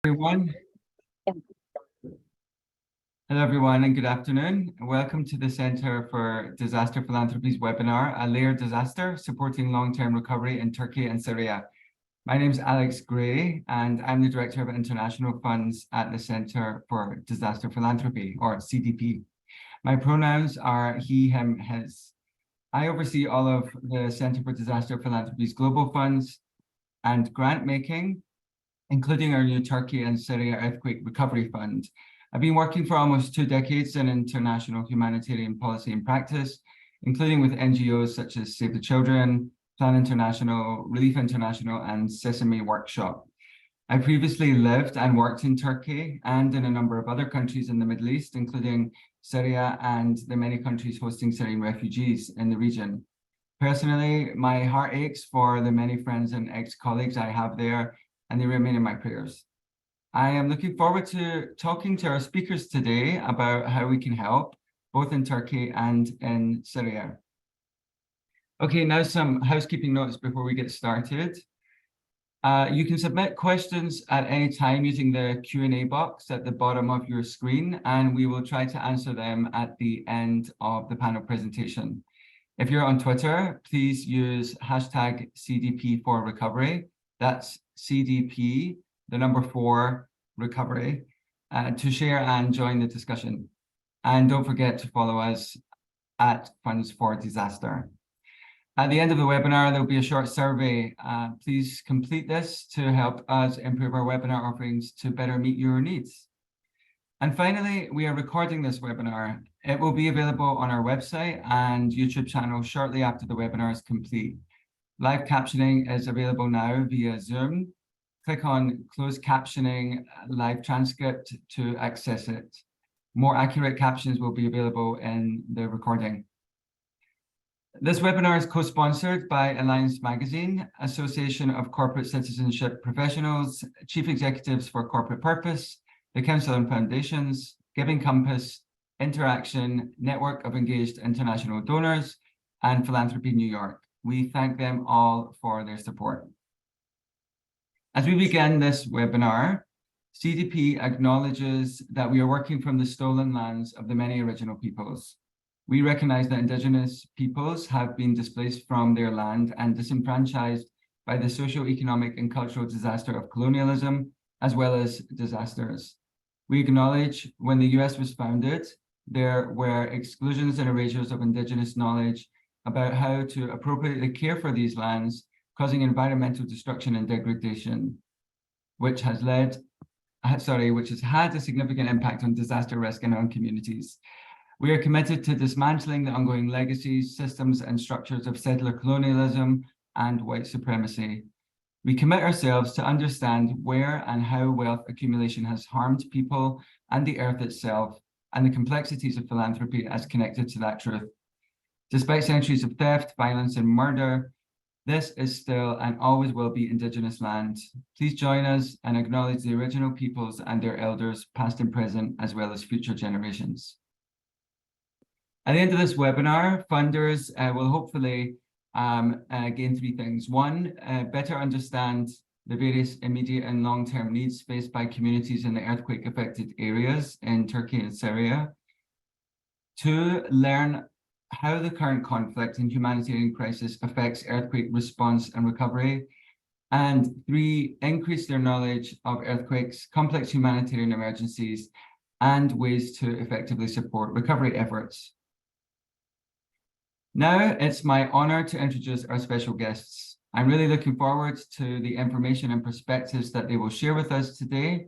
Everyone. Hello, everyone, and good afternoon. Welcome to the Center for Disaster Philanthropy's webinar, A Layered Disaster, Supporting Long-Term Recovery in Turkey and Syria. My name is Alex Gray, and I'm the Director of International Funds at the Center for Disaster Philanthropy, or CDP. My pronouns are he, him, his. I oversee all of the Center for Disaster Philanthropy's global funds and grant making, including our new Turkey and Syria Earthquake Recovery Fund. I've been working for almost 2 decades in international humanitarian policy and practice, including with NGOs such as Save the Children, Plan International, Relief International, and Sesame Workshop. I previously lived and worked in Turkey and in a number of other countries in the Middle East, including Syria and the many countries hosting Syrian refugees in the region. Personally, my heart aches for the many friends and ex-colleagues I have there, and they remain in my prayers. I am looking forward to talking to our speakers today about how we can help, both in Turkey and in Syria. Okay, now some housekeeping notes before we get started. You can submit questions at any time using the Q&A box at the bottom of your screen, and we will try to answer them at the end of the panel presentation. If you're on Twitter, please use hashtag CDP4Recovery. That's CDP, the number 4, recovery, to share and join the discussion. And don't forget to follow us at Funds for Disaster. At the end of the webinar, there'll be a short survey. Please complete this to help us improve our webinar offerings to better meet your needs. And finally, we are recording this webinar. It will be available on our website and YouTube channel shortly after the webinar is complete. Live captioning is available now via Zoom. Click on closed captioning live transcript to access it. More accurate captions will be available in the recording. This webinar is co-sponsored by Alliance Magazine, Association of Corporate Citizenship Professionals, Chief Executives for Corporate Purpose, the Council on Foundations, Giving Compass, Interaction, Network of Engaged International Donors, and Philanthropy New York. We thank them all for their support. As we begin this webinar, CDP acknowledges that we are working from the stolen lands of the many original peoples. We recognize that Indigenous peoples have been displaced from their land and disenfranchised by the socio-economic and cultural disaster of colonialism, as well as disasters. We acknowledge when the US was founded, there were exclusions and erasures of Indigenous knowledge about how to appropriately care for these lands, causing environmental destruction and degradation, which has had a significant impact on disaster risk in our communities. We are committed to dismantling the ongoing legacies, systems, and structures of settler colonialism and white supremacy. We commit ourselves to understand where and how wealth accumulation has harmed people and the earth itself, and the complexities of philanthropy as connected to that truth. Despite centuries of theft, violence, and murder, this is still and always will be Indigenous land. Please join us and acknowledge the original peoples and their elders, past and present, as well as future generations. At the end of this webinar, funders will hopefully gain 3 things. 1, better understand the various immediate and long-term needs faced by communities in the earthquake-affected areas in Turkey and Syria. 2, learn how the current conflict and humanitarian crisis affects earthquake response and recovery. And 3, increase their knowledge of earthquakes, complex humanitarian emergencies, and ways to effectively support recovery efforts. Now, it's my honor to introduce our special guests. I'm really looking forward to the information and perspectives that they will share with us today.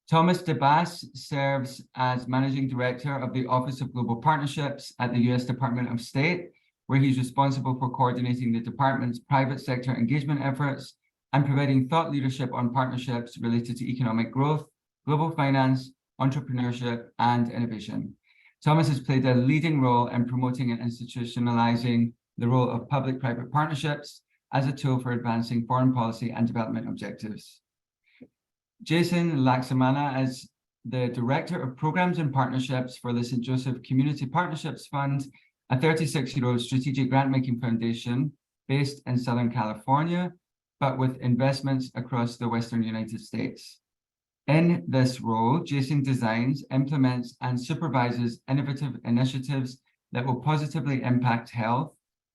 Thomas DeBass serves as Managing Director of the Office of Global Partnerships at the US Department of State, where he's responsible for coordinating the department's private sector engagement efforts and providing thought leadership on partnerships related to economic growth, global finance, entrepreneurship, and innovation. Thomas has played a leading role in promoting and institutionalizing the role of public-private partnerships as a tool for advancing foreign policy and development objectives. Jason Laksamana is the Director of Programs and Partnerships for the St. Joseph Community Partnerships Fund, a 36-year-old strategic grant-making foundation based in Southern California, but with investments across the Western United States. In this role, Jason designs, implements, and supervises innovative initiatives that will positively impact health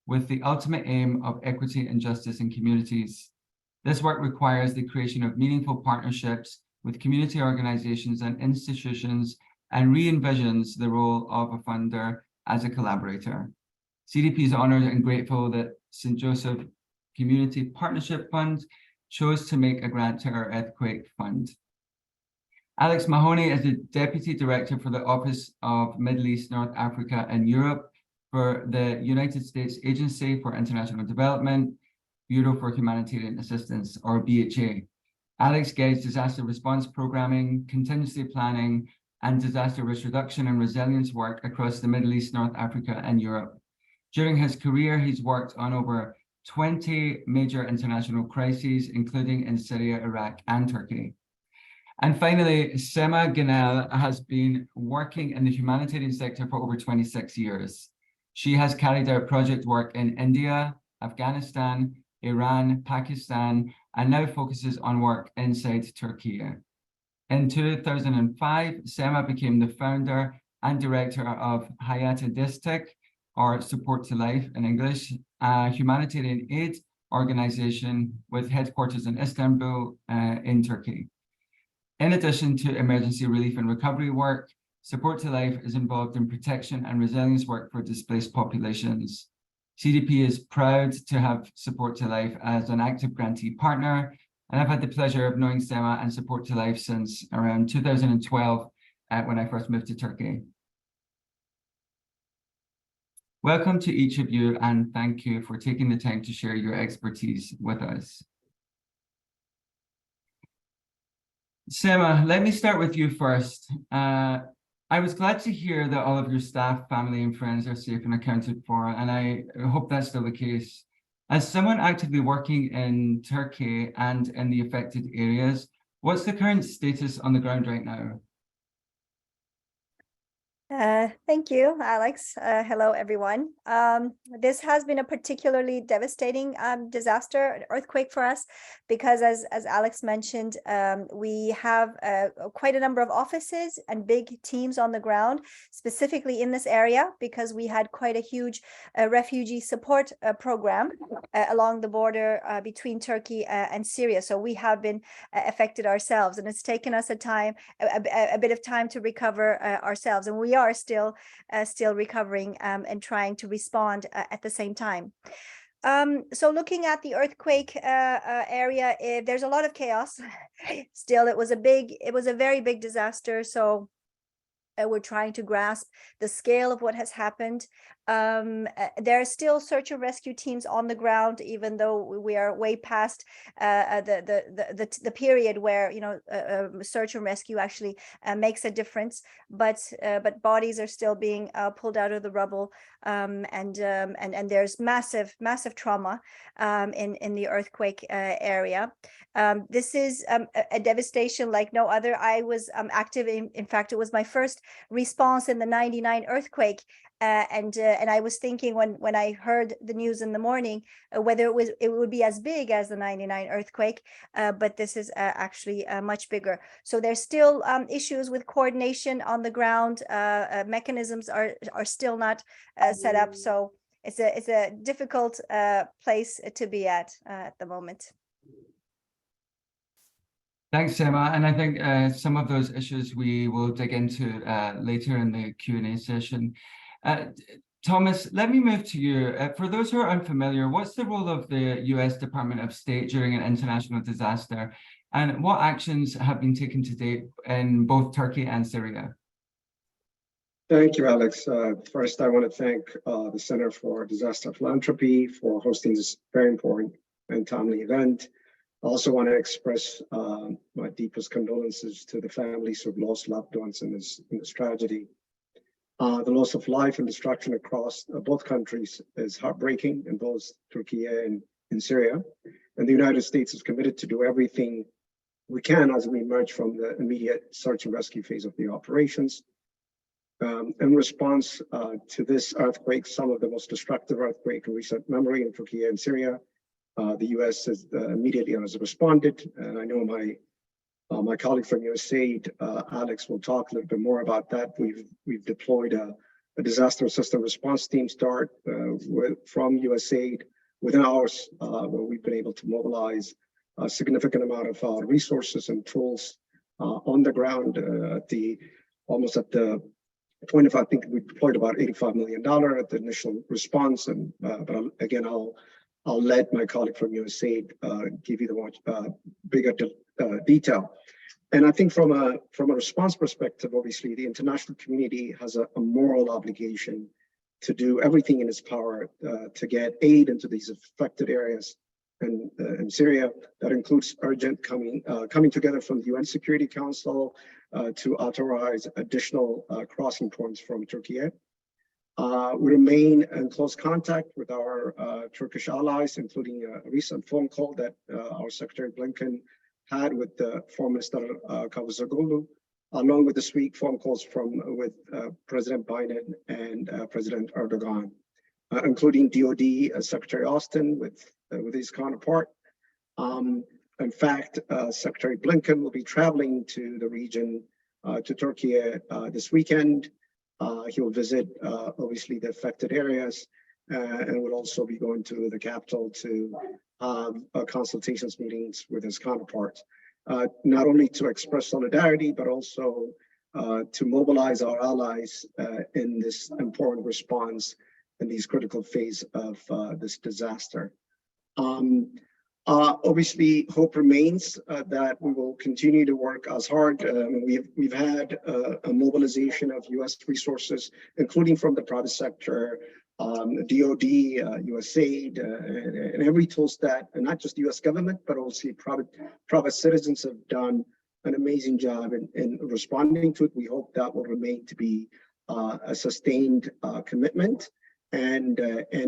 with the ultimate aim of equity and justice in communities. This work requires the creation of meaningful partnerships with community organizations and institutions and re-envisions the role of a funder as a collaborator. CDP is honored and grateful that St. Joseph Community Partnership Fund chose to make a grant to our Earthquake Fund. Alex Mahoney is the Deputy Director for the Office of Middle East, North Africa and Europe for the United States Agency for International Development, Bureau for Humanitarian Assistance, or BHA. Alex guides disaster response programming, contingency planning, and disaster risk reduction and resilience work across the Middle East, North Africa, and Europe. During his career, he's worked on over 20 major international crises, including in Syria, Iraq, and Turkey. And finally, Sema Ganel has been working in the humanitarian sector for over 26 years. She has carried out project work in India, Afghanistan, Iran, Pakistan, and now focuses on work inside Turkey. In 2005, Sema became the founder and director of Hayata Destek, or Support to Life in English, a humanitarian aid organization with headquarters in Istanbul in Turkey. In addition to emergency relief and recovery work, Support to Life is involved in protection and resilience work for displaced populations. CDP is proud to have Support to Life as an active grantee partner, and I've had the pleasure of knowing Sema and Support to Life since around 2012 when I first moved to Turkey. Welcome to each of you, and thank you for taking the time to share your expertise with us. Sema, let me start with you first. I was glad to hear that all of your staff, family, and friends are safe and accounted for, and I hope that's still the case. As someone actively working in Turkey and in the affected areas, what's the current status on the ground right now? Thank you, Alex. Hello, everyone. This has been a particularly devastating disaster, earthquake for us, because as Alex mentioned, we have quite a number of offices and big teams on the ground, specifically in this area, because we had quite a huge refugee support program along the border between Turkey and Syria. So we have been affected ourselves, and it's taken us a bit of time to recover ourselves, and we are still recovering and trying to respond at the same time. So looking at the earthquake area, there's a lot of chaos. Still, it was a very big disaster. So we're trying to grasp the scale of what has happened. There are still search and rescue teams on the ground, even though we are way past the period where search and rescue actually makes a difference. But bodies are still being pulled out of the rubble, and there's massive trauma in the earthquake area. This is a devastation like no other. I was active in fact, it was my first response in the 99 earthquake, and I was thinking when I heard the news in the morning whether it would be as big as the 99 earthquake, but this is actually much bigger. So there's still issues with coordination on the ground. Mechanisms are still not set up, so it's a difficult place to be at the moment. Thanks, Sema. And I think some of those issues we will dig into later in the Q&A session. Thomas, let me move to you. For those who are unfamiliar, what's the role of the US Department of State during an international disaster? And what actions have been taken to date in both Turkey and Syria? Thank you, Alex. First, I want to thank the Center for Disaster Philanthropy for hosting this very important and timely event. I also want to express my deepest condolences to the families who've lost loved ones in this tragedy. The loss of life and destruction across both countries is heartbreaking in both Turkey and in Syria. And the United States is committed to do everything we can as we emerge from the immediate search and rescue phase of the operations. In response to this earthquake, some of the most destructive earthquake in recent memory in Turkey and Syria, the U.S. has immediately responded, and I know my My colleague from USAID, Alex, will talk a little bit more about that. We've deployed a disaster assistance response team from USAID within hours, where we've been able to mobilize a significant amount of resources and tools on the ground almost at the point of, I think we deployed about $85 million at the initial response. And but again, I'll let my colleague from USAID give you the much bigger detail. And I think from a response perspective, obviously, the international community has a moral obligation to do everything in its power to get aid into these affected areas in Syria. That includes urgent coming together from the UN Security Council to authorize additional crossing points from Turkey. We remain in close contact with our Turkish allies, including a recent phone call that our Secretary Blinken had with the Foreign Minister Cavusoglu, along with this week phone calls with President Biden and President Erdogan, including DoD Secretary Austin with his counterpart. In fact, Secretary Blinken will be traveling to the region, to Turkey this weekend. He will visit, obviously, the affected areas, and will also be going to the capital to consultations meetings with his counterparts, not only to express solidarity, but also to mobilize our allies in this important response in these critical phase of this disaster. Obviously, hope remains that we will continue to work as hard. We've had a mobilization of U.S. resources, including from the private sector, DoD, USAID, and every tool that, and not just the U.S. government, but also private citizens have done an amazing job in responding to it. We hope that will remain to be a sustained commitment, and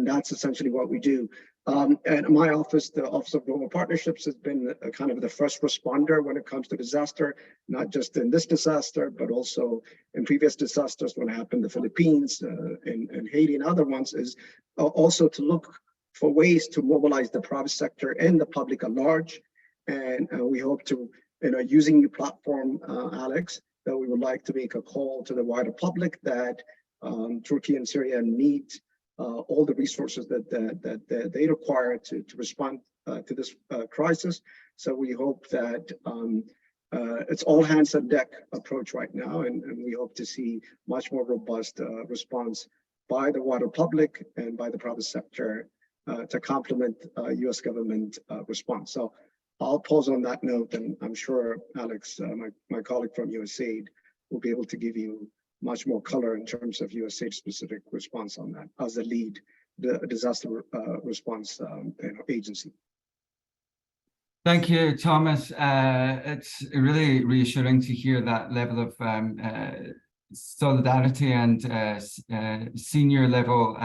that's essentially what we do. And my office, the Office of Global Partnerships, has been kind of the first responder when it comes to disaster, not just in this disaster, but also in previous disasters when it happened in the Philippines, and Haiti and other ones, is also to look for ways to mobilize the private sector and the public at large. And we hope to, using your platform, Alex, that we would like to make a call to the wider public that Turkey and Syria need all the resources that they require to respond to this crisis. So we hope that it's all hands on deck approach right now, and we hope to see much more robust response by the wider public and by the private sector to complement U.S. government response. So I'll pause on that note, and I'm sure Alex, my colleague from USAID, will be able to give you much more color in terms of USAID specific response on that as the lead, the disaster response agency. Thank you, Thomas. It's really reassuring to hear that level of solidarity and senior level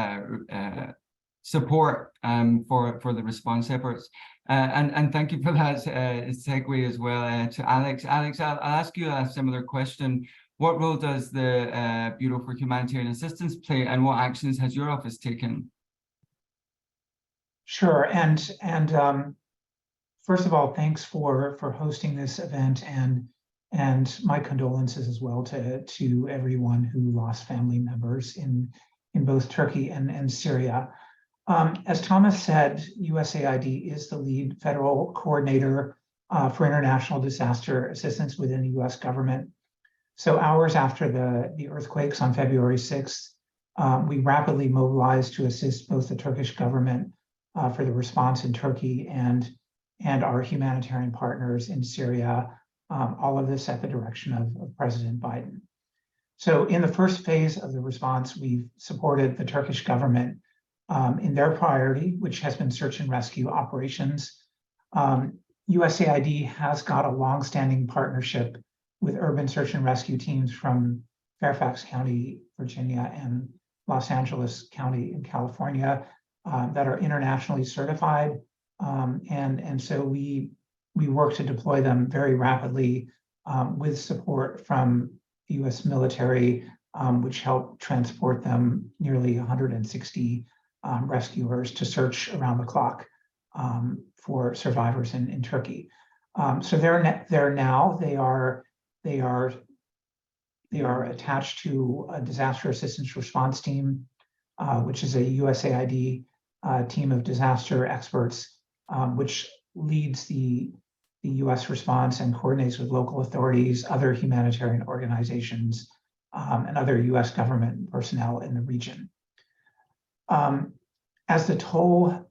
support for the response efforts. And thank you for that segue as well to Alex. Alex, I'll ask you a similar question. What role does the Bureau for Humanitarian Assistance play, and what actions has your office taken? Sure, and first of all, thanks for hosting this event, and my condolences as well to everyone who lost family members in both Turkey and Syria. As Thomas said, USAID is the lead federal coordinator for international disaster assistance within the U.S. government. So hours after the earthquakes on February 6th, we rapidly mobilized to assist both the Turkish government for the response in Turkey and our humanitarian partners in Syria, all of this at the direction of President Biden. So in the first phase of the response, we've supported the Turkish government in their priority, which has been search and rescue operations. USAID has got a longstanding partnership with urban search and rescue teams from Fairfax County, Virginia, and Los Angeles County in California that are internationally certified. And so we work to deploy them very rapidly with support from the U.S. military, which helped transport them nearly 160 rescuers to search around the clock for survivors in Turkey. So they're now, they are attached to a disaster assistance response team, which is a USAID team of disaster experts, which leads the US response and coordinates with local authorities, other humanitarian organizations, and other US government personnel in the region. As the toll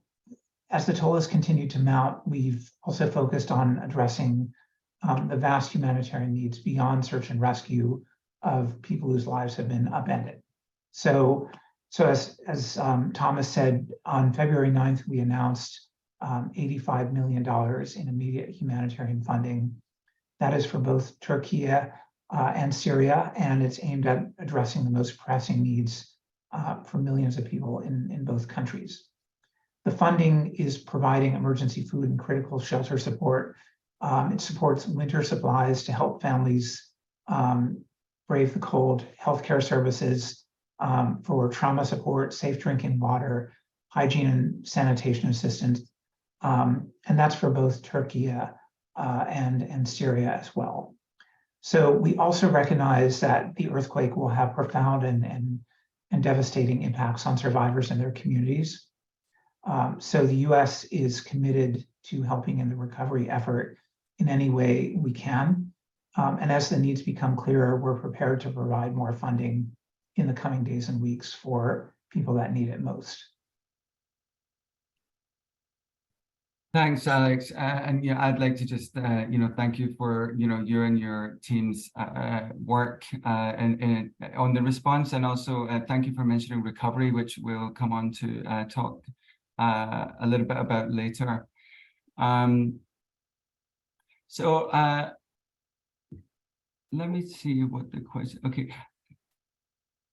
has continued to mount, we've also focused on addressing the vast humanitarian needs beyond search and rescue of people whose lives have been upended. So as Thomas said, on February 9th, we announced $85 million in immediate humanitarian funding. That is for both Turkey and Syria, and it's aimed at addressing the most pressing needs for millions of people in both countries. The funding is providing emergency food and critical shelter support. It supports winter supplies to help families brave the cold, healthcare services for trauma support, safe drinking water, hygiene and sanitation assistance. And that's for both Turkey and Syria as well. So we also recognize that the earthquake will have profound and devastating impacts on survivors and their communities. So the US is committed to helping in the recovery effort in any way we can. And as the needs become clearer, we're prepared to provide more funding in the coming days and weeks for people that need it most. Thanks, Alex. And yeah, I'd like to just thank you for you and your team's work on the response, and also thank you for mentioning recovery, which we'll come on to talk a little bit about later. Let me see what the question. Okay,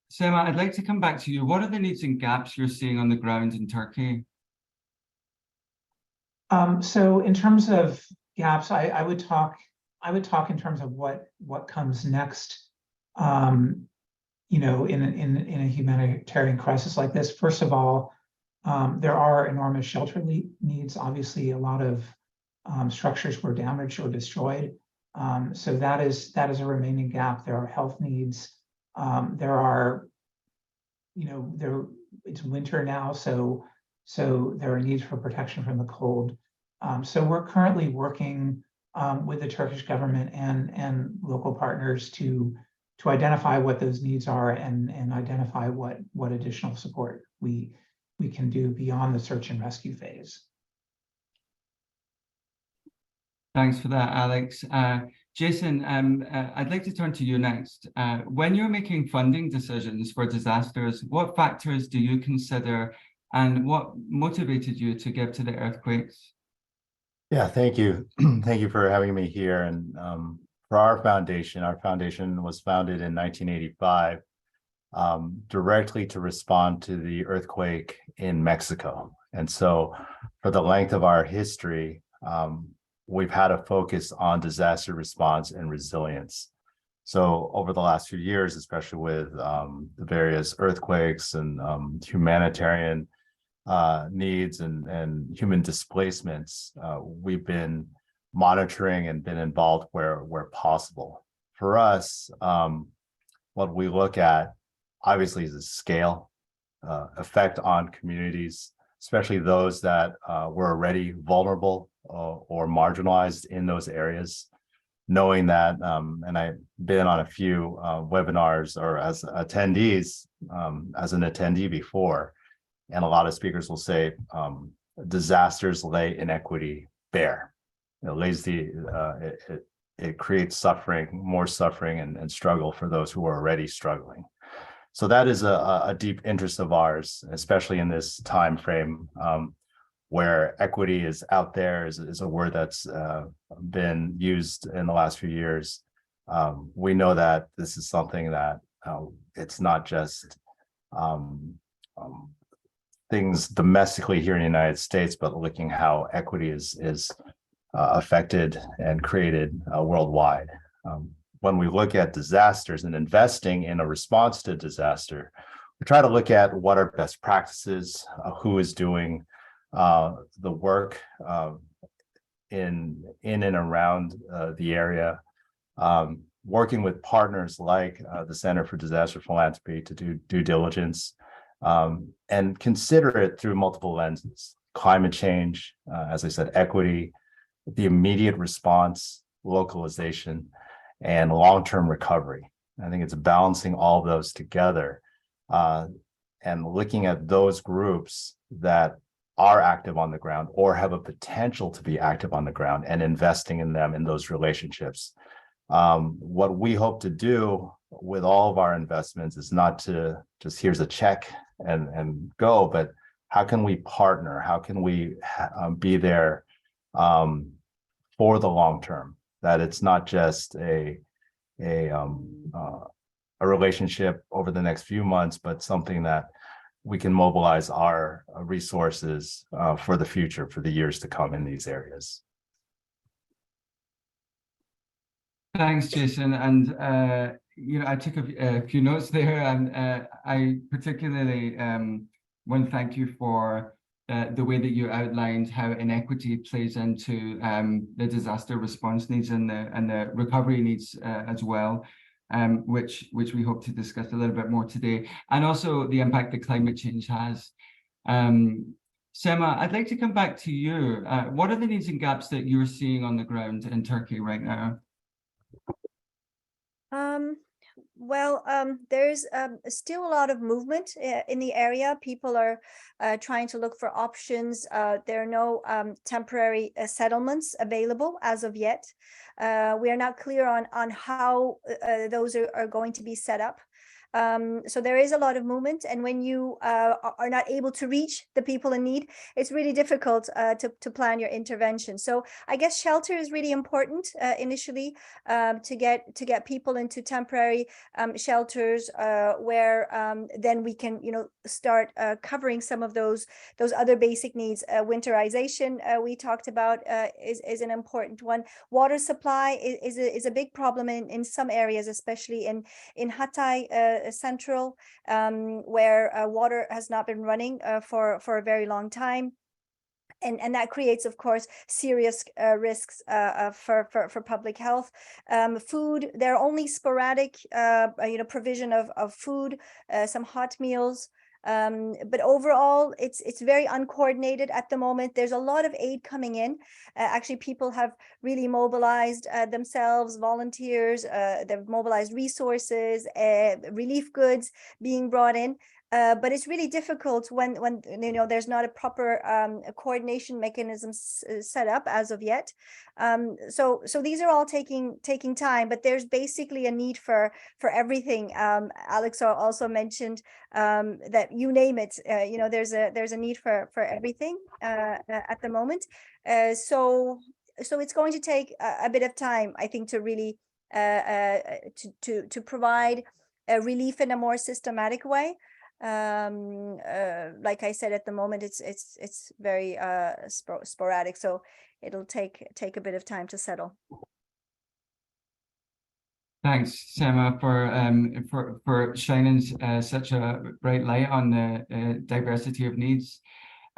Sema, I'd like to come back to you. What are the needs and gaps you're seeing on the ground in Turkey? So in terms of gaps, I would talk in terms of what comes next, in a humanitarian crisis like this. First of all, there are enormous shelter needs. Obviously, a lot of structures were damaged or destroyed. So that is a remaining gap. There are health needs. There are, it's winter now, so there are needs for protection from the cold. So we're currently working with the Turkish government and local partners to identify what those needs are and identify what additional support we can do beyond the search and rescue phase. Thanks for that, Alex. Jason, I'd like to turn to you next. When you're making funding decisions for disasters, what factors do you consider and what motivated you to give to the earthquakes? Yeah, thank you. Thank you for having me here. And for our foundation was founded in 1985 directly to respond to the earthquake in Mexico. And so for the length of our history, we've had a focus on disaster response and resilience. So over the last few years, especially with the various earthquakes and humanitarian needs and human displacements, we've been monitoring and been involved where possible. For us, what we look at obviously is the scale, effect on communities, especially those that were already vulnerable or marginalized in those areas, knowing that, and I've been on a few webinars or as attendees, as an attendee before, and a lot of speakers will say disasters lay inequity bare. It lays it creates suffering, more suffering and struggle for those who are already struggling. So that is a deep interest of ours, especially in this time frame where equity is out there, is a word that's been used in the last few years. We know that this is something that it's not just things domestically here in the United States, but looking how equity is affected and created worldwide. When we look at disasters and investing in a response to disaster, we try to look at what are best practices, who is doing the work in and around the area, working with partners like the Center for Disaster Philanthropy to do due diligence and consider it through multiple lenses: climate change, as I said, equity, the immediate response, localization, and long-term recovery. I think it's balancing all of those together and looking at those groups that are active on the ground or have a potential to be active on the ground and investing in them in those relationships. What we hope to do with all of our investments is not to just here's a check and go, but how can we partner? How can we be there for the long term? That it's not just a relationship over the next few months, but something that we can mobilize our resources for the future, for the years to come in these areas. Thanks, Jason. And I took a few notes there, and I particularly want to thank you for the way that you outlined how inequity plays into the disaster response needs and the recovery needs as well, which we hope to discuss a little bit more today, and also the impact that climate change has. Sema, I'd like to come back to you. What are the needs and gaps that you're seeing on the ground in Turkey right now? Well, there's still a lot of movement in the area. People are trying to look for options. There are no temporary settlements available as of yet. We are not clear on how those are going to be set up. So there is a lot of movement, and when you are not able to reach the people in need, it's really difficult to plan your intervention. So I guess shelter is really important initially, to get people into temporary shelters where then we can start covering some of those other basic needs. Winterization we talked about is an important one. Water supply is a big problem in some areas, especially in Hatay Central, where water has not been running for a very long time. And that creates, of course, serious risks for public health. Food, there are only sporadic provision of food, some hot meals. But overall, it's very uncoordinated at the moment. There's a lot of aid coming in. Actually, people have really mobilized themselves, volunteers, they've mobilized resources, relief goods being brought in. But it's really difficult when there's not a proper coordination mechanism set up as of yet. So these are all taking time, but there's basically a need for everything. Alex also mentioned that you name it, there's a need for everything at the moment. So it's going to take a bit of time, I think, to really to provide relief in a more systematic way. Like I said, at the moment it's very sporadic, so it'll take a bit of time to settle. Thanks, Sema, for shining such a bright light on the diversity of needs.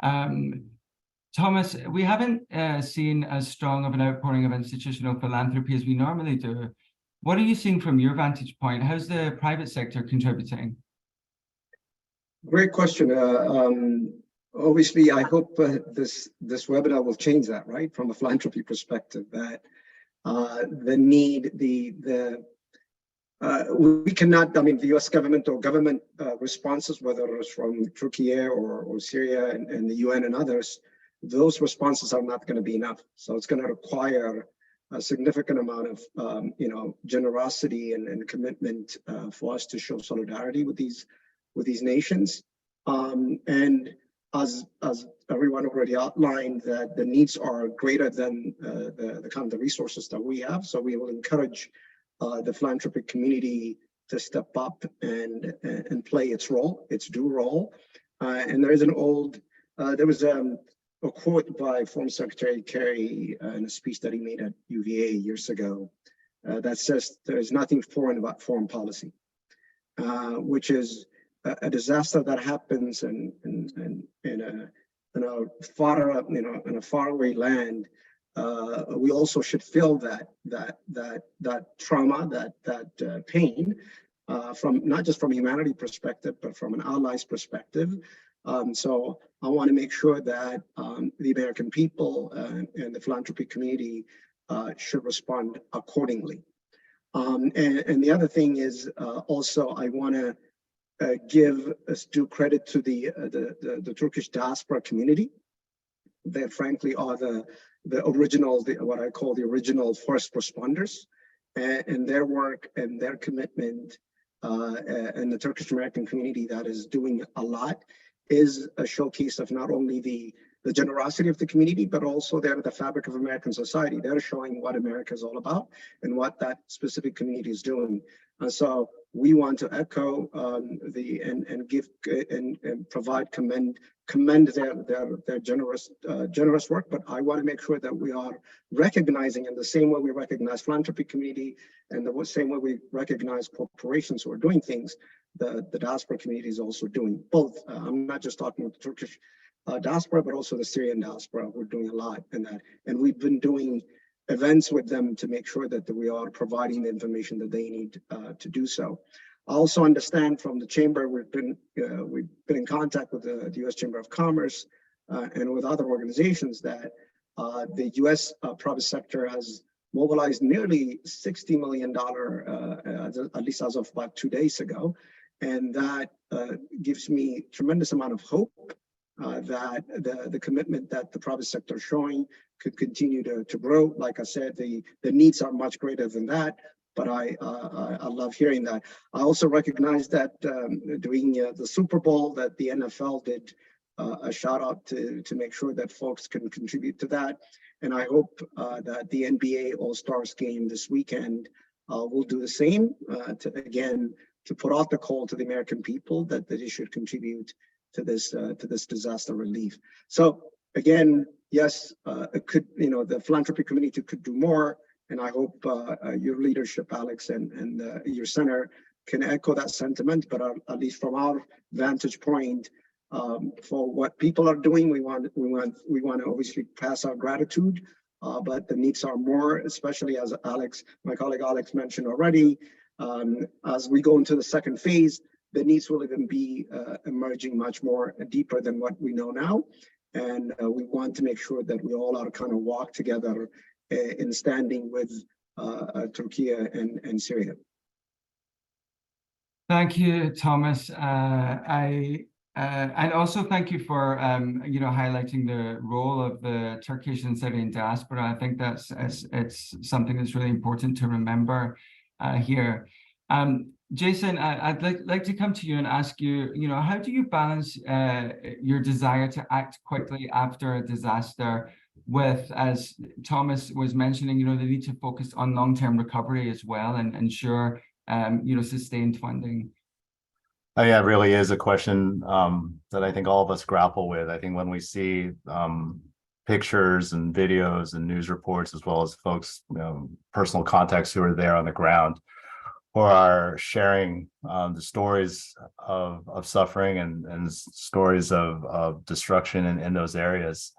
Thomas, we haven't seen as strong of an outpouring of institutional philanthropy as we normally do. What are you seeing from your vantage point? How's the private sector contributing? Great question. Obviously, I hope this webinar will change that, right? From a philanthropy perspective, that the need, we cannot, the US government or government responses, whether it's from Turkey or Syria and the UN and others, those responses are not going to be enough. So it's going to require a significant amount of, generosity and commitment for us to show solidarity with these nations. And as everyone already outlined, that the needs are greater than the kind of the resources that we have. So we will encourage the philanthropic community to step up and play its due role. And there is there was a quote by former Secretary Kerry in a speech that he made at UVA years ago that says there is nothing foreign about foreign policy, which is a disaster that happens in a faraway land. we also should feel that trauma, that pain, from not just from a humanity perspective, but from an allies perspective. So I want to make sure that the American people and the philanthropy community should respond accordingly. And the other thing is also I want to give due credit to the Turkish diaspora community. They frankly are the original, what I call the original first responders, and their work and their commitment, and the Turkish American community that is doing a lot, is a showcase of not only the generosity of the community, but also they're the fabric of American society. They're showing what America is all about and what that specific community is doing. And so we want to echo and give and provide commend their generous work. But I want to make sure that we are recognizing, in the same way we recognize philanthropy community and the same way we recognize corporations who are doing things, the diaspora community is also doing both. I'm not just talking about the Turkish diaspora, but also the Syrian diaspora. We're doing a lot in that, and we've been doing events with them to make sure that we are providing the information that they need to do so. I also understand from the chamber, we've been in contact with the U.S. Chamber of Commerce and with other organizations that the U.S. private sector has mobilized nearly $60 million, at least as of about 2 days ago. And that gives me tremendous amount of hope that the commitment that the private sector is showing could continue to grow. Like I said, the needs are much greater than that, but I love hearing that. I also recognize that during the Super Bowl that the NFL did a shout out to make sure that folks can contribute to that. And I hope that the NBA All-Stars game this weekend will do the same to put out the call to the American people that they should contribute to this disaster relief. So again, yes, it could, the philanthropy community could do more, and I hope your leadership, Alex, and your center can echo that sentiment. But at least from our vantage point, for what people are doing, we want to obviously pass our gratitude. But the needs are more, especially as my colleague Alex mentioned already. As we go into the second phase, the needs will even be emerging much more deeper than what we know now. And we want to make sure that we all are kind of walk together in standing with Turkey and Syria. Thank you, Thomas. And also thank you for highlighting the role of the Turkish and Syrian diaspora. I think it's something that's really important to remember here. Jason, I'd like to come to you and ask you, how do you balance your desire to act quickly after a disaster with, as Thomas was mentioning, the need to focus on long-term recovery as well and ensure, sustained funding? Yeah, it really is a question that I think all of us grapple with. I think when we see pictures and videos and news reports, as well as folks, personal contacts who are there on the ground, who are sharing the stories of suffering and stories of destruction in those areas,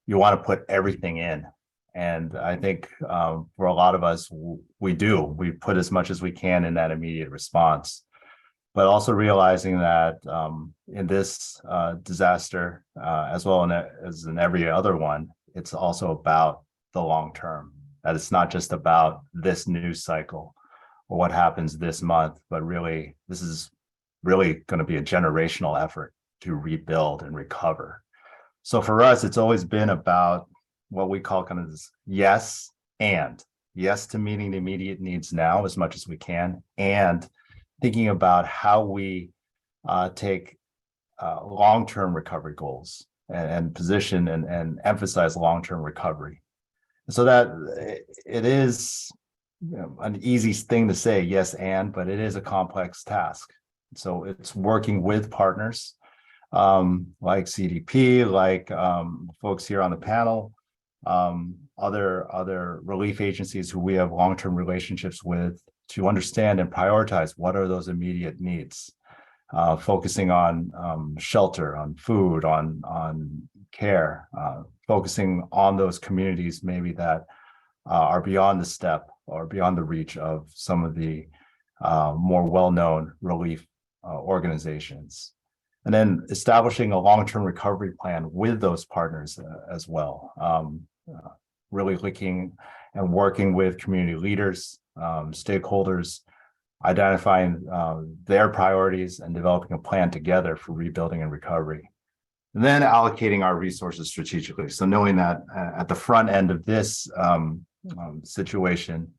you want to put everything in. And I think for a lot of us, we put as much as we can in that immediate response. But also realizing that in this disaster, as well as in every other one, it's also about the long term, that it's not just about this news cycle or what happens this month, but really, this is really going to be a generational effort to rebuild and recover. So for us, it's always been about what we call kind of this yes to meeting the immediate needs now as much as we can, and thinking about how we take long-term recovery goals and position and emphasize long-term recovery. So that it is an easy thing to say, yes, but it is a complex task. So it's working with partners like CDP, like folks here on the panel, other relief agencies who we have long-term relationships with, to understand and prioritize what are those immediate needs, focusing on shelter, on food, on care, focusing on those communities maybe that are beyond the step or beyond the reach of some of the more well-known relief organizations. And then establishing a long-term recovery plan with those partners as well. Really looking and working with community leaders, stakeholders, identifying their priorities and developing a plan together for rebuilding and recovery. And then allocating our resources strategically. So knowing that at the front end of this situation,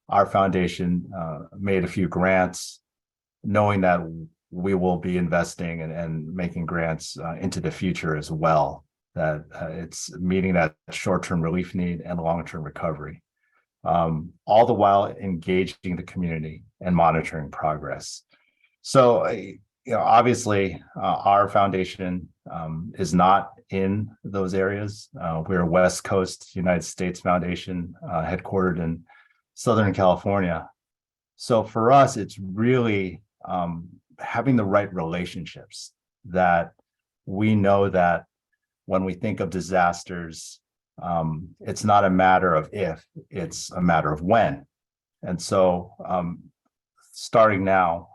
our foundation made a few grants, knowing that we will be investing and making grants into the future as well, that it's meeting that short-term relief need and long-term recovery, all the while engaging the community and monitoring progress. So, obviously, our foundation is not in those areas. We're a West Coast United States Foundation headquartered in Southern California. So for us, it's really having the right relationships, that we know that when we think of disasters, it's not a matter of if, it's a matter of when. And so starting now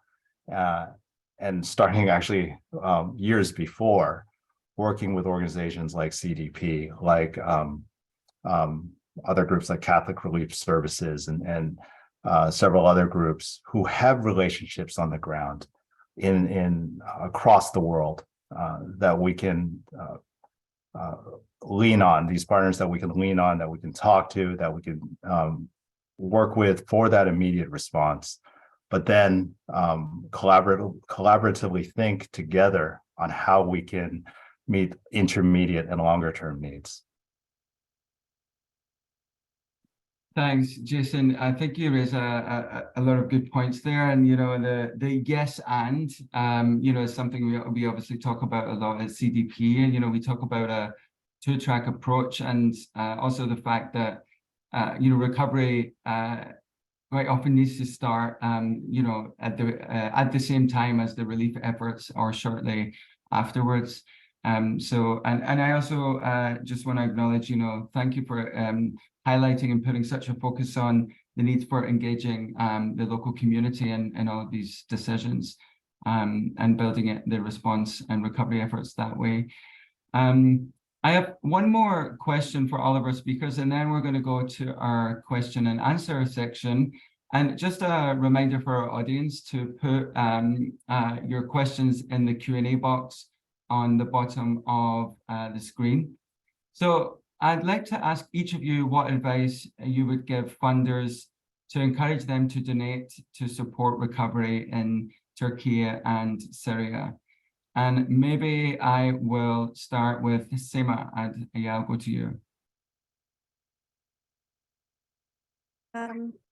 and starting actually years before, working with organizations like CDP, like other groups like Catholic Relief Services and several other groups who have relationships on the ground in across the world, that we can lean on, these partners that we can lean on, that we can talk to, that we can work with for that immediate response, but then collaboratively think together on how we can meet intermediate and longer term needs. Thanks, Jason. I think you raise a lot of good points there, and the yes and is something we obviously talk about a lot at CDP, and we talk about a two-track approach, and also the fact that recovery quite often needs to start at the same time as the relief efforts or shortly afterwards. So I also just want to acknowledge, thank you for highlighting and putting such a focus on the need for engaging the local community in all of these decisions, and building the response and recovery efforts that way. I have one more question for all of our speakers, and then we're going to go to our question and answer section. And just a reminder for our audience to put your questions in the Q&A box on the bottom of the screen. So I'd like to ask each of you what advice you would give funders to encourage them to donate to support recovery in Turkey and Syria. And maybe I will start with Sima, and I'll go to you.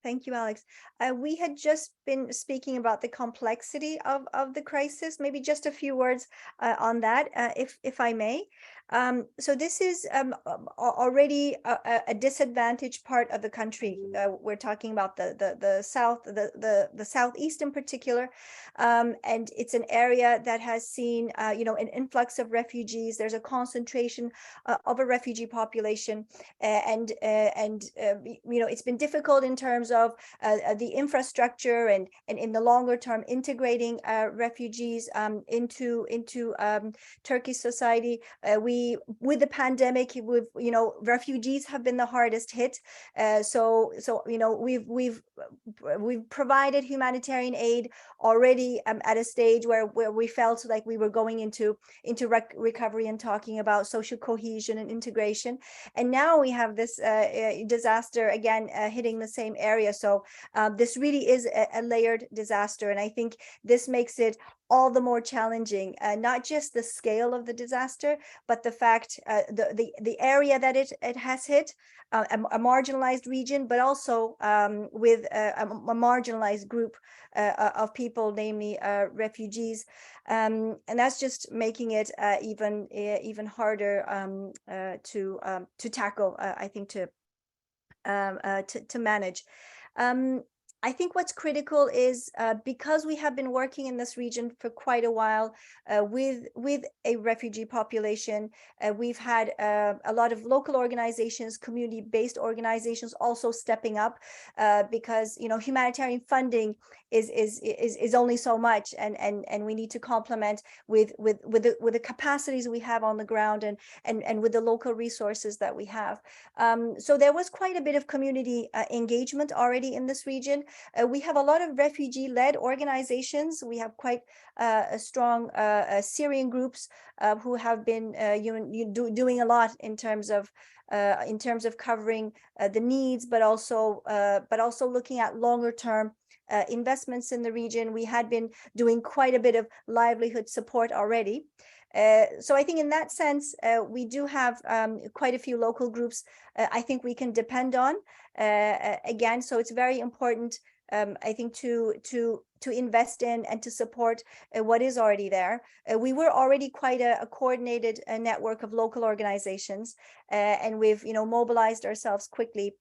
Thank you, Alex. We had just been speaking about the complexity of the crisis. Maybe just a few words on that, if I may. So this is already a disadvantaged part of the country. We're talking about the south, the southeast in particular, and it's an area that has seen an influx of refugees. There's a concentration of a refugee population, and it's been difficult in terms of the infrastructure and in the longer term integrating refugees into Turkish society. With the pandemic, refugees have been the hardest hit. So we've provided humanitarian aid already at a stage where we felt like we were going into recovery and talking about social cohesion and integration. And now we have this disaster again hitting the same area. So this really is a layered disaster, and I think this makes it all the more challenging, not just the scale of the disaster, but the fact the area that it has hit, a marginalized region, but also with a marginalized group of people, namely refugees, and that's just making it even harder to tackle. I think to manage. I think what's critical is because we have been working in this region for quite a while with a refugee population, we've had a lot of local organizations, community-based organizations also stepping up because humanitarian funding is only so much, and we need to complement with the capacities we have on the ground and with the local resources that we have. So there was quite a bit of community engagement already in this region. We have a lot of refugee-led organizations. We have quite a strong Syrian groups who have been doing a lot in terms of covering the needs, but also looking at longer term investments in the region. We had been doing quite a bit of livelihood support already. So I think in that sense, we do have quite a few local groups I think we can depend on. Again, so it's very important, I think, to invest in and to support what is already there. We were already quite a coordinated network of local organizations, and we've mobilized ourselves quickly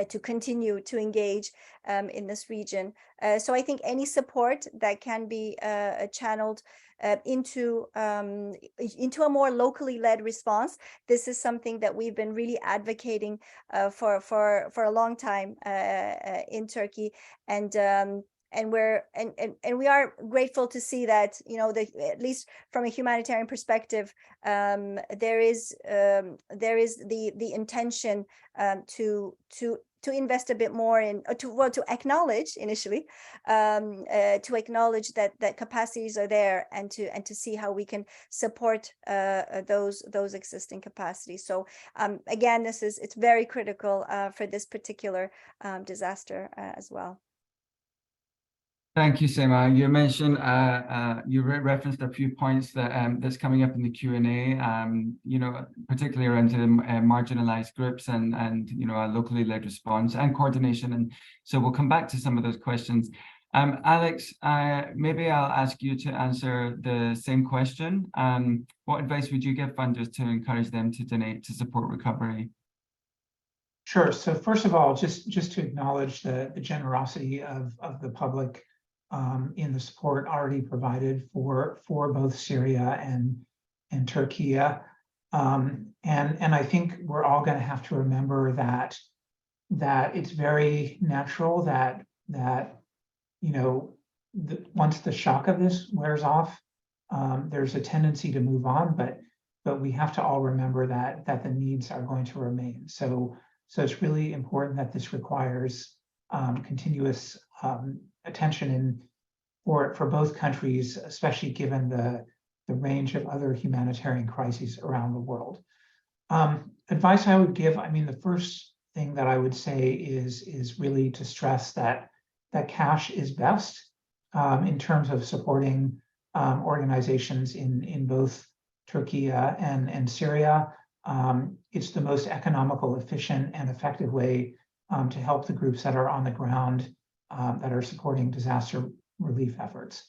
to continue to engage in this region. So I think any support that can be channeled into a more locally led response. This is something that we've been really advocating for a long time in Turkey, and we are grateful to see that at least from a humanitarian perspective, there is the intention to invest a bit more in, to acknowledge initially, to acknowledge that capacities are there, and to see how we can support those existing capacities. So again, it's very critical for this particular disaster as well. Thank you, Seema. You mentioned you referenced a few points that that's coming up in the Q&A. Particularly around the marginalized groups and a locally led response and coordination. And so we'll come back to some of those questions. Alex, maybe I'll ask you to answer the same question. What advice would you give funders to encourage them to donate to support recovery? Sure. So first of all, just to acknowledge the generosity of the public in the support already provided for both Syria and Turkey. And I think we're all going to have to remember that it's very natural that once the shock of this wears off, there's a tendency to move on, but we have to all remember that the needs are going to remain. So it's really important that this requires continuous attention for both countries, especially given the range of other humanitarian crises around the world. Advice I would give, the first thing that I would say is really to stress that cash is best in terms of supporting organizations in both Turkey and Syria. It's the most economical, efficient, and effective way to help the groups that are on the ground that are supporting disaster relief efforts.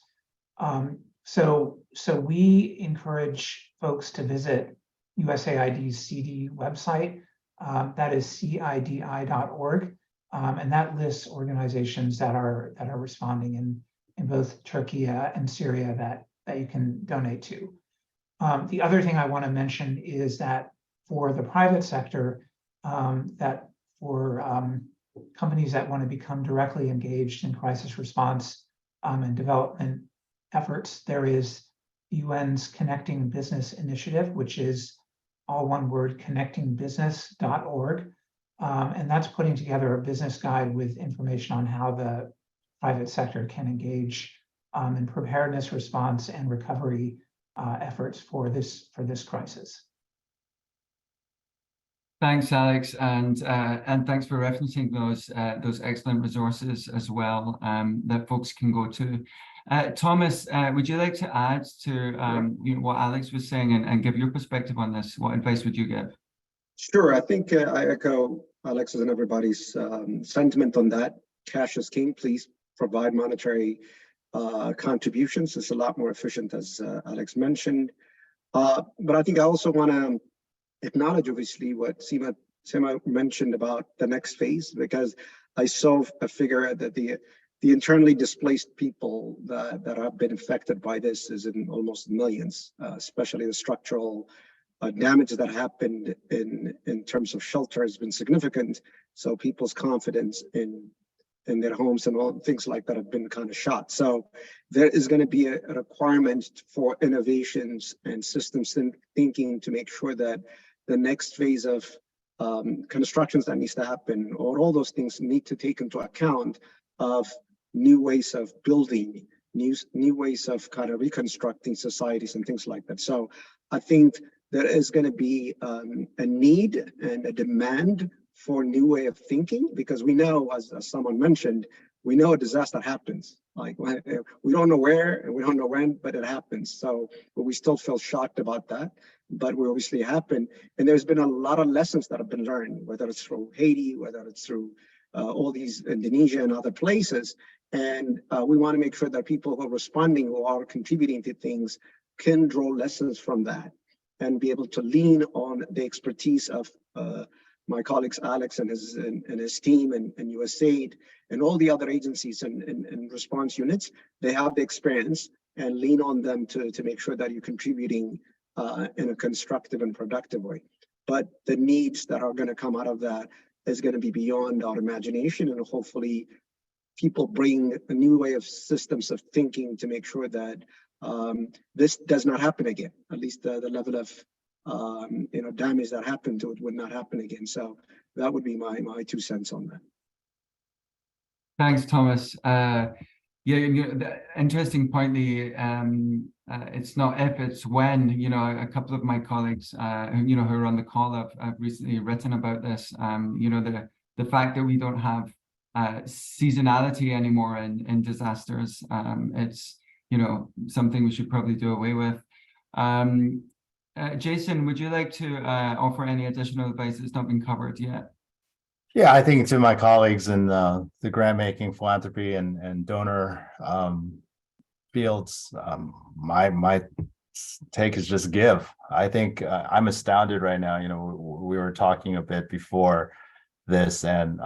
So we encourage folks to visit USAID's CD website, that is cidi.org, and that lists organizations that are responding in both Turkey and Syria that you can donate to. The other thing I want to mention is that for the private sector, that for companies that want to become directly engaged in crisis response and development efforts, there is the UN's Connecting Business Initiative, which is all one word, connectingbusiness.org. And that's putting together a business guide with information on how the private sector can engage in preparedness, response, and recovery efforts for this crisis. Thanks, Alex, and thanks for referencing those excellent resources as well that folks can go to. Thomas, would you like to add to what Alex was saying and give your perspective on this? What advice would you give? Sure, I think I echo Alex's and everybody's sentiment on that. Cash is king. Please provide monetary contributions. It's a lot more efficient, as Alex mentioned. But I think I also want to acknowledge, obviously, what Seema Sima mentioned about the next phase, because I saw a figure that the internally displaced people that have been affected by this is in almost millions, especially the structural damage that happened in terms of shelter has been significant. So people's confidence in their homes and all things like that have been kind of shot. So there is going to be a requirement for innovations and systems thinking to make sure that the next phase of constructions that needs to happen, or all those things, need to take into account of new ways of building, new ways of kind of reconstructing societies and things like that. So I think there is going to be a need and a demand for a new way of thinking, because we know, as someone mentioned, we know a disaster happens. Like, we don't know where and we don't know when, but it happens. So but we still feel shocked about that, but we obviously happen. And there's been a lot of lessons that have been learned, whether it's through Haiti, whether it's through all these Indonesia and other places. And we want to make sure that people who are responding, who are contributing to things, can draw lessons from that and be able to lean on the expertise of my colleagues, Alex and his team, and USAID and all the other agencies and response units. They have the experience, and lean on them to make sure that you're contributing in a constructive and productive way. But the needs that are going to come out of that is going to be beyond our imagination, and hopefully people bring a new way of systems of thinking to make sure that this does not happen again. At least the level of damage that happened to it would not happen again. So that would be my 2 cents on that. Thanks, Thomas. Yeah, the interesting point. It's not if, it's when. A couple of my colleagues, who are on the call, have recently written about this. The fact that we don't have seasonality anymore in disasters. It's something we should probably do away with. Jason, would you like to offer any additional advice that's not been covered yet? Yeah, I think to my colleagues in the grant making, philanthropy, and donor fields, my take is just give. I think I'm astounded right now. We were talking a bit before this, and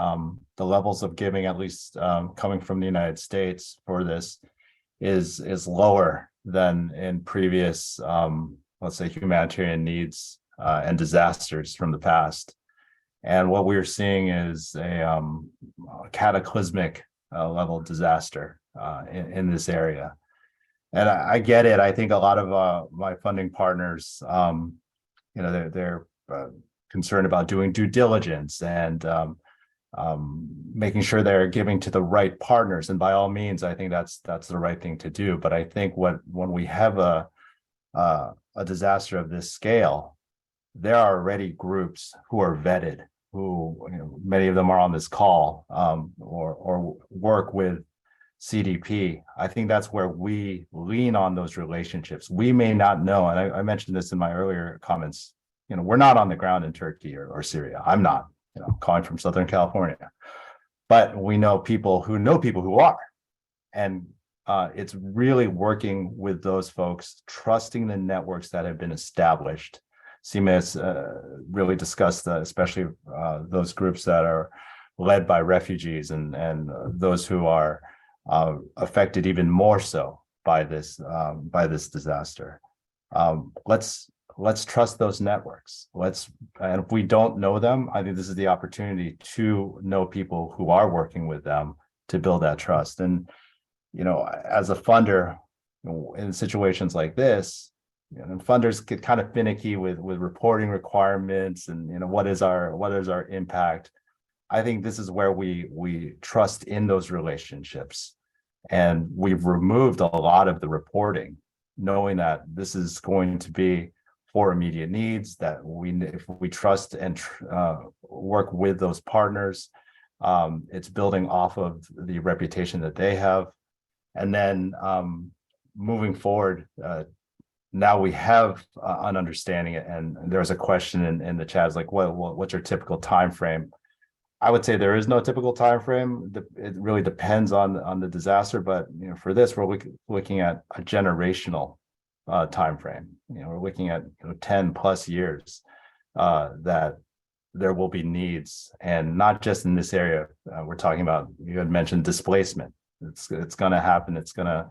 the levels of giving, at least coming from the United States for this, is lower than in previous, let's say, humanitarian needs and disasters from the past. And what we're seeing is a cataclysmic level disaster in this area. And I get it. I think a lot of my funding partners, they're concerned about doing due diligence and making sure they're giving to the right partners. And by all means, I think that's the right thing to do. But I think when we have a disaster of this scale, there are already groups who are vetted, who many of them are on this call, or work with CDP. I think that's where we lean on those relationships. We may not know, and I mentioned this in my earlier comments, we're not on the ground in Turkey or Syria. I'm not, calling from Southern California, but we know people who are, and it's really working with those folks, trusting the networks that have been established. Sima has really discussed, especially those groups that are led by refugees and those who are affected even more so by this disaster. Let's trust those networks. And if we don't know them, I think this is the opportunity to know people who are working with them to build that trust. And as a funder, in situations like this, and funders get kind of finicky with reporting requirements and what is our impact. I think this is where we trust in those relationships, and we've removed a lot of the reporting, knowing that this is going to be for immediate needs, that if we trust and work with those partners, it's building off of the reputation that they have. And then moving forward, now we have an understanding, and there's a question in the chat, like, what's your typical time frame? I would say there is no typical time frame. It really depends on the disaster, but for this, we're looking at a generational time frame. We're looking at 10 plus years that there will be needs, and not just in this area. We're talking about, you had mentioned displacement. It's going to happen. It's going to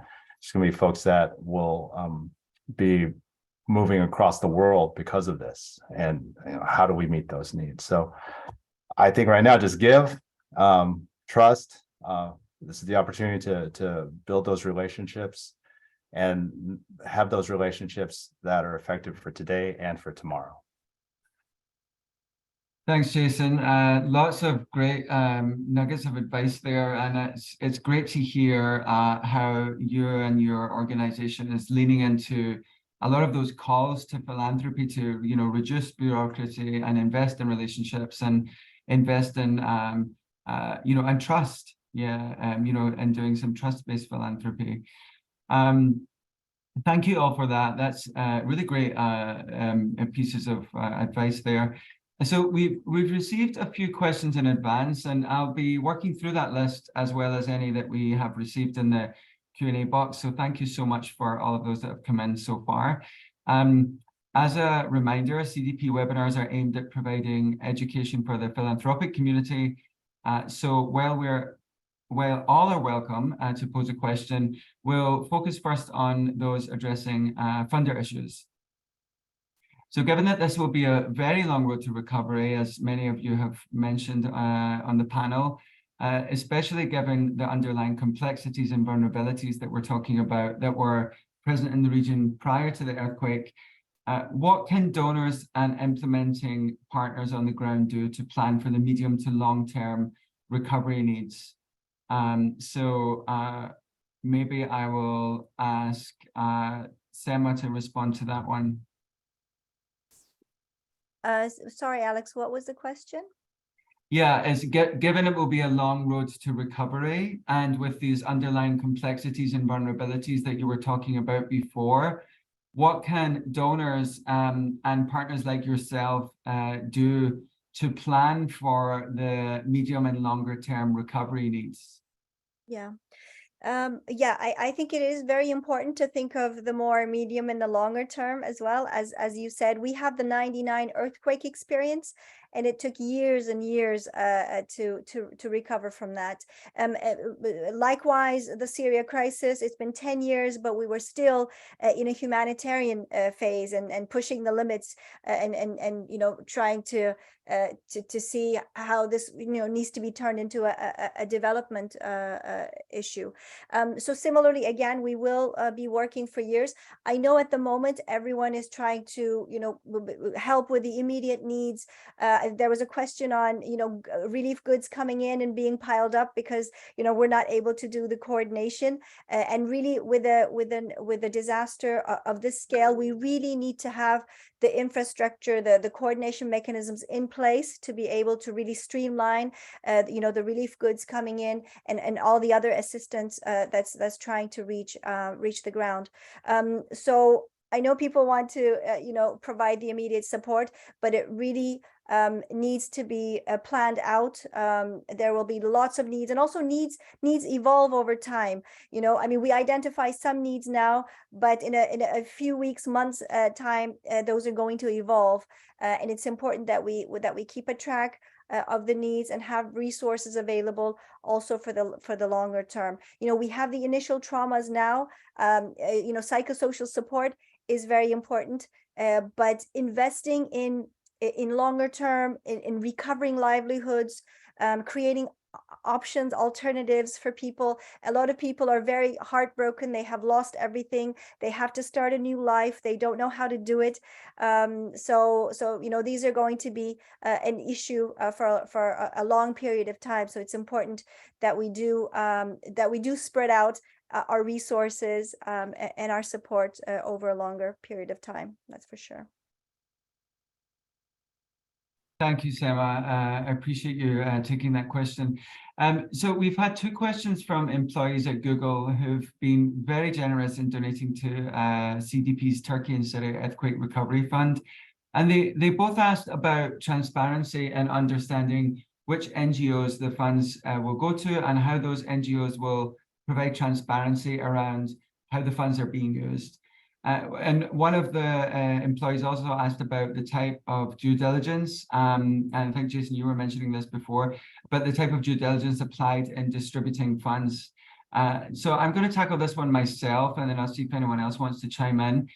be folks that will be moving across the world because of this. And how do we meet those needs? So I think right now, just give, trust. This is the opportunity to build those relationships and have those relationships that are effective for today and for tomorrow. Thanks, Jason. Lots of great nuggets of advice there, and it's great to hear how you and your organization is leaning into a lot of those calls to philanthropy to reduce bureaucracy and invest in relationships and invest in and trust. And doing some trust-based philanthropy. Thank you all for that. That's really great pieces of advice there. So we've received a few questions in advance, and I'll be working through that list as well as any that we have received in the Q&A box. So thank you so much for all of those that have come in so far. As a reminder, CDP webinars are aimed at providing education for the philanthropic community. So while all are welcome to pose a question, we'll focus first on those addressing funder issues. So given that this will be a very long road to recovery, as many of you have mentioned on the panel, especially given the underlying complexities and vulnerabilities that we're talking about that were present in the region prior to the earthquake, what can donors and implementing partners on the ground do to plan for the medium to long-term recovery needs? So maybe I will ask Sema to respond to that one. Sorry, Alex, what was the question? Yeah, given it will be a long road to recovery, and with these underlying complexities and vulnerabilities that you were talking about before, what can donors and partners like yourself do to plan for the medium and longer term recovery needs? Yeah. I think it is very important to think of the more medium and the longer term as well. As you said, we have the 99 earthquake experience, and it took years and years to recover from that. Likewise, the Syria crisis, it's been 10 years, but we were still in a humanitarian phase and pushing the limits and trying to see how this needs to be turned into a development issue. So similarly, again, we will be working for years. I know at the moment everyone is trying to help with the immediate needs. There was a question on relief goods coming in and being piled up because we're not able to do the coordination. And really, with a disaster of this scale, we really need to have the infrastructure, the coordination mechanisms in place to be able to really streamline the relief goods coming in and all the other assistance that's trying to reach the ground. So I know people want to provide the immediate support, but it really needs to be planned out. There will be lots of needs, and also needs evolve over time. I mean, we identify some needs now, but in a few weeks, months time, those are going to evolve, and it's important that we keep a track of the needs and have resources available also for the longer term. We have the initial traumas now. Psychosocial support is very important, but investing in longer term, in recovering livelihoods, creating options, alternatives for people. A lot of people are very heartbroken. They have lost everything. They have to start a new life. They don't know how to do it. So these are going to be an issue for a long period of time. So it's important that we do spread out our resources and our support over a longer period of time. That's for sure. Thank you, Sema. I appreciate you taking that question. So we've had two questions from employees at Google who've been very generous in donating to CDP's Turkey and Syria Earthquake Recovery Fund. And they both asked about transparency and understanding which NGOs the funds will go to and how those NGOs will provide transparency around how the funds are being used. And one of the employees also asked about the type of due diligence, and I think, Jason, you were mentioning this before, but the type of due diligence applied in distributing funds. So I'm going to tackle this one myself, and then I'll see if anyone else wants to chime in.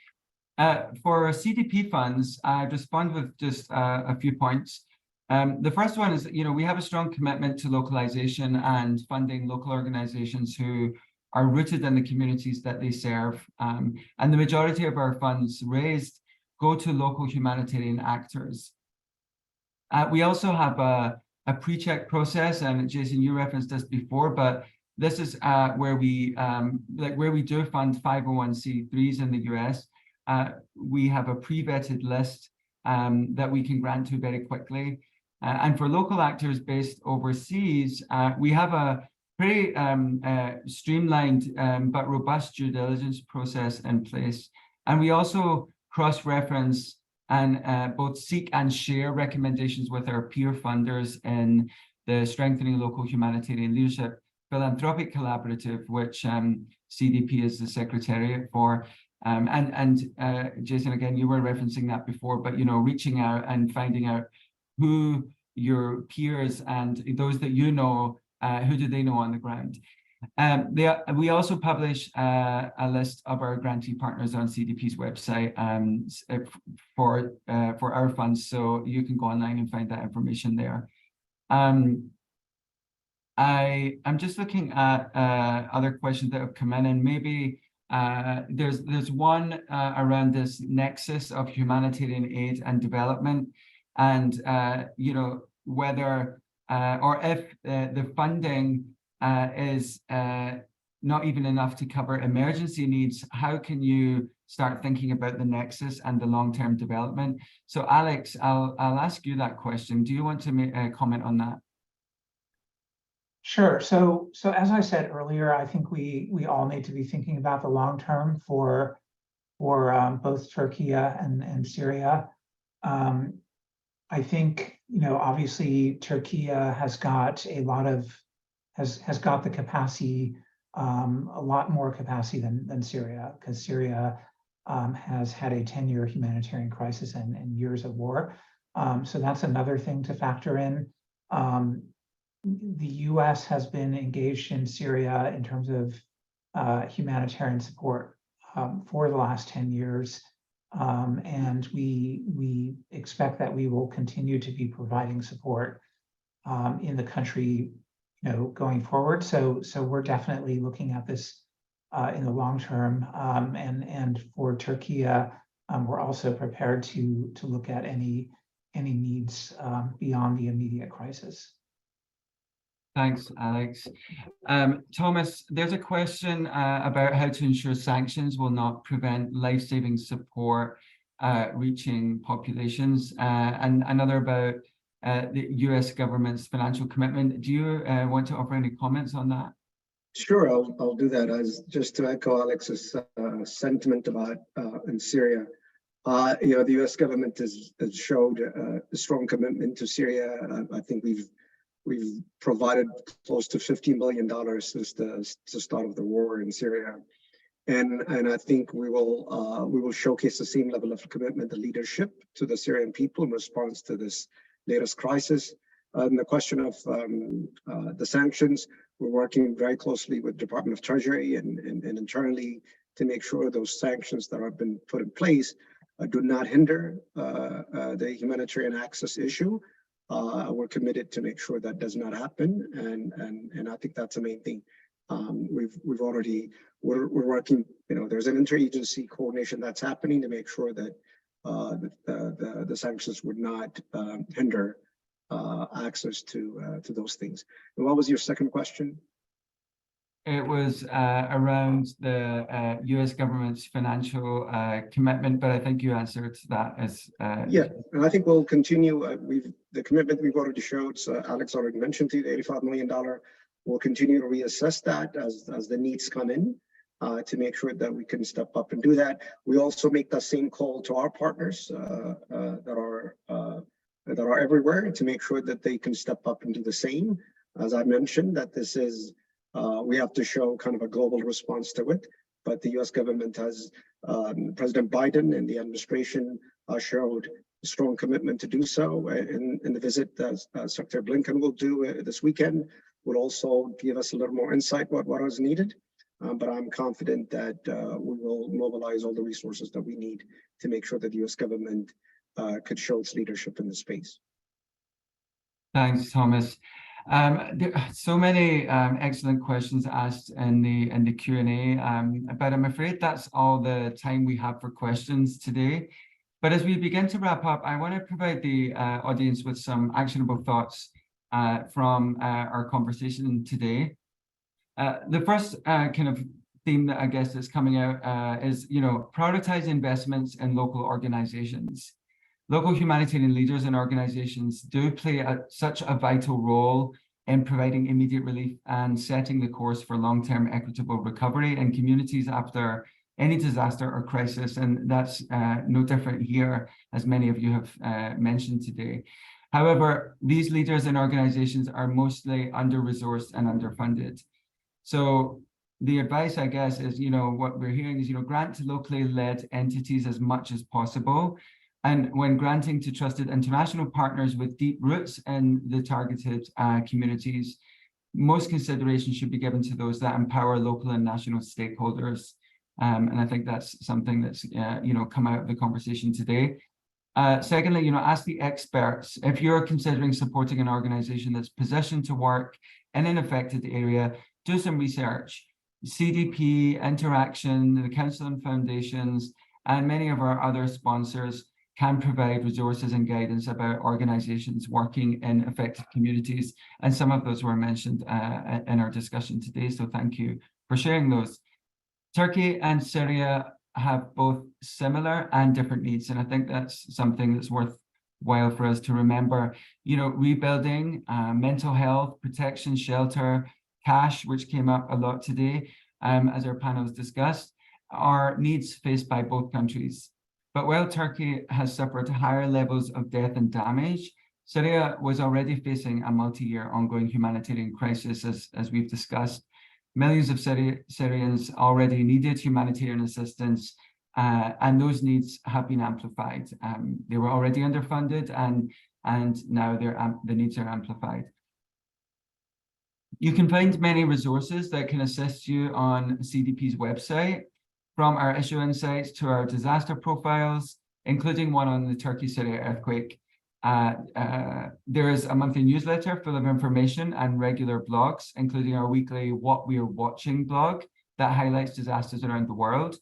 For CDP funds, I'd respond with just a few points. The first one is, we have a strong commitment to localization and funding local organizations who are rooted in the communities that they serve. And the majority of our funds raised go to local humanitarian actors. We also have a pre-check process, and Jason, you referenced this before, but this is where we do fund 501c3s in the US. We have a pre-vetted list that we can grant to very quickly. And for local actors based overseas, we have a pretty streamlined but robust due diligence process in place. And we also cross-reference and both seek and share recommendations with our peer funders in the Strengthening Local Humanitarian Leadership Philanthropic Collaborative, which CDP is the secretariat for. Jason, again, you were referencing that before, but reaching out and finding out who your peers and those that who do they know on the ground. We also publish a list of our grantee partners on CDP's website for our funds, so you can go online and find that information there. I'm just looking at other questions that have come in, and maybe there's one around this nexus of humanitarian aid and development, and whether or if the funding is not even enough to cover emergency needs. How can you start thinking about the nexus and the long-term development? So Alex, I'll ask you that question. Do you want to make a comment on that? Sure. So as I said earlier, I think we all need to be thinking about the long term for both Turkey and Syria. I think obviously Turkey has got has got the capacity, a lot more capacity than Syria, because Syria has had a 10-year humanitarian crisis and years of war. So that's another thing to factor in. The US has been engaged in Syria in terms of humanitarian support for the last 10 years. And we expect that we will continue to be providing support in the country, going forward. So we're definitely looking at this in the long term. And for Turkey, we're also prepared to look at any needs beyond the immediate crisis. Thanks, Alex. Thomas, there's a question about how to ensure sanctions will not prevent life-saving support reaching populations, and another about the US government's financial commitment. Do you want to offer any comments on that? Sure, I'll do that. As just to echo Alex's sentiment about in Syria. The US government has showed a strong commitment to Syria. I think we've provided close to $15 billion since the start of the war in Syria, and I think we will showcase the same level of commitment and leadership to the Syrian people in response to this latest crisis. And the question of the sanctions, we're working very closely with the Department of Treasury and internally to make sure those sanctions that have been put in place do not hinder the humanitarian access issue. We're committed to make sure that does not happen, and I think that's the main thing. We're working. There's an interagency coordination that's happening to make sure that the sanctions would not hinder access to those things. And what was your second question? It was around the US government's financial commitment, but I think you answered that as yeah, and I think we'll continue. The commitment we've already showed, so Alex already mentioned to you, the $85 million. We'll continue to reassess that as the needs come in to make sure that we can step up and do that. We also make the same call to our partners that are everywhere to make sure that they can step up and do the same. As I mentioned, that this is we have to show kind of a global response to it. but the US government has, President Biden and the administration showed a strong commitment to do so. And the visit that Secretary Blinken will do this weekend will also give us a little more insight what is needed. But I'm confident that we will mobilize all the resources that we need to make sure that the US government could show its leadership in the space. Thanks, Thomas. There are so many excellent questions asked in the Q&A, but I'm afraid that's all the time we have for questions today. But as we begin to wrap up, I want to provide the audience with some actionable thoughts from our conversation today. The first kind of theme that I guess is coming out is, prioritize investments in local organizations. Local humanitarian leaders and organizations do play such a vital role in providing immediate relief and setting the course for long-term equitable recovery in communities after any disaster or crisis. And that's no different here, as many of you have mentioned today. However, these leaders and organizations are mostly under-resourced and underfunded. So the advice, I guess, is, what we're hearing is, grant to locally led entities as much as possible. And when granting to trusted international partners with deep roots in the targeted communities, most consideration should be given to those that empower local and national stakeholders. And I think that's something that's, come out of the conversation today. Secondly, ask the experts. If you're considering supporting an organization that's positioned to work in an affected area, do some research. CDP, Interaction, the Council on Foundations, and many of our other sponsors can provide resources and guidance about organizations working in affected communities. And some of those were mentioned in our discussion today. So thank you for sharing those. Turkey and Syria have both similar and different needs. And I think that's something that's worthwhile for us to remember. Rebuilding, mental health, protection, shelter, cash, which came up a lot today, as our panels discussed, are needs faced by both countries. But while Turkey has suffered higher levels of death and damage, Syria was already facing a multi-year ongoing humanitarian crisis, as we've discussed. Millions of Syrians already needed humanitarian assistance, and those needs have been amplified. They were already underfunded, and now the needs are amplified. You can find many resources that can assist you on CDP's website, from our issue insights to our disaster profiles, including one on the Turkey-Syria earthquake. There is a monthly newsletter full of information and regular blogs, including our weekly What We're Watching blog that highlights disasters around the world.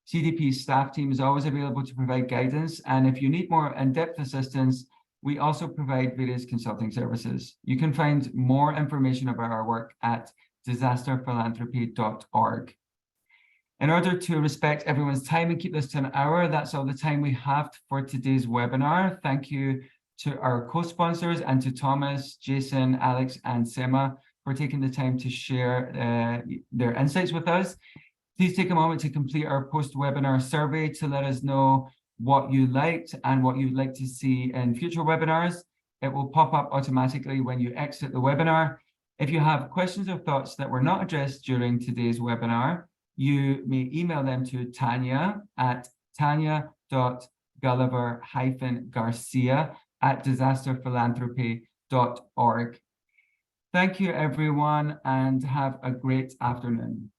CDP's staff team is always available to provide guidance, and if you need more in-depth assistance, we also provide various consulting services. You can find more information about our work at disasterphilanthropy.org. In order to respect everyone's time and keep this to an hour, that's all the time we have for today's webinar. Thank you to our co-sponsors and to Thomas, Jason, Alex, and Sema for taking the time to share their insights with us. Please take a moment to complete our post-webinar survey to let us know what you liked and what you'd like to see in future webinars. It will pop up automatically when you exit the webinar. If you have questions or thoughts that were not addressed during today's webinar, you may email them to Tanya at tanya.gulliver-garcia@disasterphilanthropy.org. Thank you, everyone, and have a great afternoon.